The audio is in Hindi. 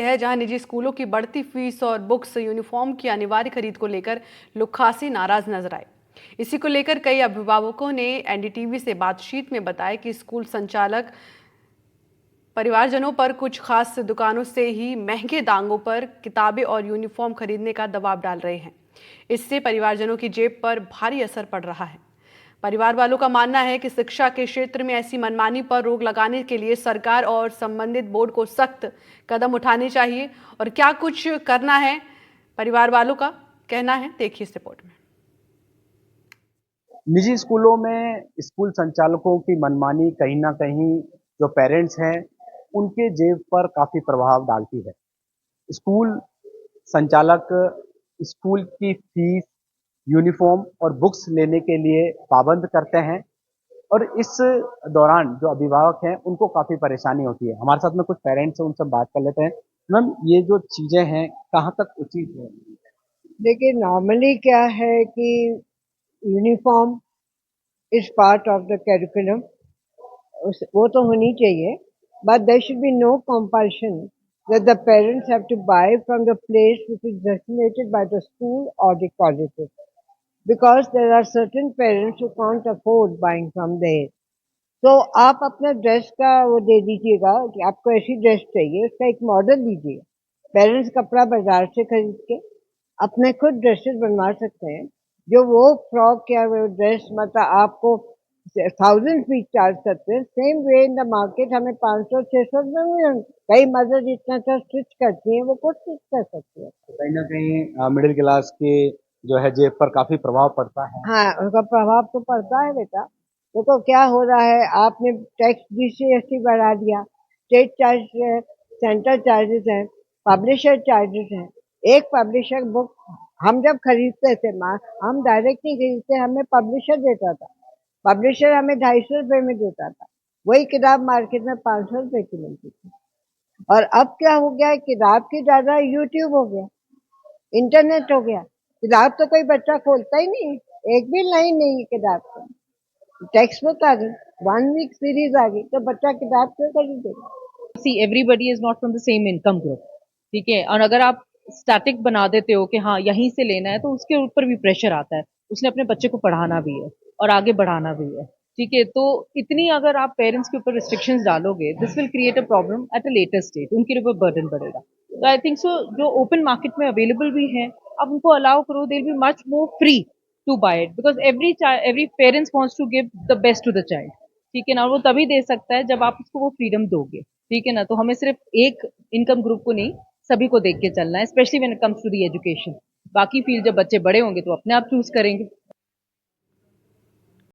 है जहां निजी स्कूलों की बढ़ती फीस और बुक्स यूनिफॉर्म की अनिवार्य खरीद को लेकर लोग खासी नाराज नजर आए। इसी को लेकर कई अभिभावकों ने एनडीटीवी से बातचीत में बताया कि स्कूल संचालक परिवारजनों पर कुछ खास दुकानों से ही महंगे दामों पर किताबें और यूनिफॉर्म खरीदने का दबाव डाल रहे हैं। इससे परिवारजनों की जेब पर भारी असर पड़ रहा है। परिवार वालों का मानना है कि शिक्षा के क्षेत्र में ऐसी मनमानी पर रोक लगाने के लिए सरकार और संबंधित बोर्ड को सख्त कदम उठाने चाहिए। और क्या कुछ करना है, परिवार वालों का कहना है, देखिए इस रिपोर्ट में। निजी स्कूलों में स्कूल संचालकों की मनमानी कहीं ना कहीं जो पेरेंट्स हैं उनके जेब पर काफी प्रभाव डालती है। स्कूल संचालक स्कूल की फीस, यूनिफॉर्म और बुक्स लेने के लिए पाबंद करते हैं और इस दौरान जो अभिभावक हैं उनको काफी परेशानी होती है। हमारे साथ में कुछ पेरेंट्स हैं, उनसे बात कर लेते हैं। मैम, ये जो चीजें हैं कहाँ तक उचित है? देखिए, नॉर्मली क्या है कि uniform is part of the curriculum, वो तो होनी चाहिए, but there should be no compulsion that the parents have to buy from the place which is designated by the school or the colleges, because there are certain parents who can't afford buying from there. तो आप अपना ड्रेस का वो दे दीजिएगा कि आपको ऐसी ड्रेस चाहिए, उसका एक मॉडल दीजिए। पेरेंट्स कपड़ा बाजार से खरीद के अपने खुद ड्रेसेस बनवा सकते हैं। जो वो फ्रॉक या वो ड्रेस मतलब आपको 1000 फीट चार्ज करते हैं, same way in the market हमें 500-600 में कई मदर जितना अच्छा स्टिच करती हैं वो खुद स्टिच कर सकती है। कहीं ना कहीं मिडिल क्लास के जो है जेब पर काफी प्रभाव पड़ता है। हाँ, उसका प्रभाव तो पड़ता है बेटा। देखो क्या हो रहा है, आपने टैक्स जीएसटी बढ़ा दिया, स्टेट चार्ज है, सेंट्रल चार्जेस है, पब्लिशर चार्जेस है। एक पब्लिशर बुक हम जब खरीदते थे माँ, हम डायरेक्ट नहीं खरीदते, हमें पब्लिशर देता था। पब्लिशर हमें 250 रुपए में देता था। वही किताब मार्केट में 500 रुपए की मिलती थी। और अब क्या हो गया है, किताब की ज्यादा यूट्यूब हो गया, इंटरनेट हो गया। किताब तो कोई बच्चा खोलता ही नहीं, एक भी लाइन नहीं है किताब की। टेक्स्ट बुक आ गई, 1 वीक सीरीज आ गई, तो बच्चा किताब क्यों खरीदेगा? See everybody is not from the same income group, ठीक है। और अगर आप स्टैटिक बना देते हो कि हाँ यहीं से लेना है, तो उसके ऊपर भी प्रेशर आता है। उसने अपने बच्चे को पढ़ाना भी है और आगे बढ़ाना भी है, ठीक है। तो इतनी अगर आप पेरेंट्स के ऊपर रिस्ट्रिक्शंस डालोगे, this will create a problem at a later stage, उनके ऊपर बर्डन बढ़ेगा। तो आई थिंक सो जो ओपन मार्केट में अवेलेबल भी है, आप उनको अलाउ करो, they will be much more free to buy it, because every parents wants to give the best to the child, ठीक है ना। और वो तभी दे सकता है जब आप उसको वो फ्रीडम दोगे, ठीक है ना। तो हमें सिर्फ एक इनकम ग्रुप को नहीं, सभी को देख के चलना है, specially when it comes to the education. बाकी फील्ड जब बच्चे बड़े होंगे तो अपने आप चूज करेंगे।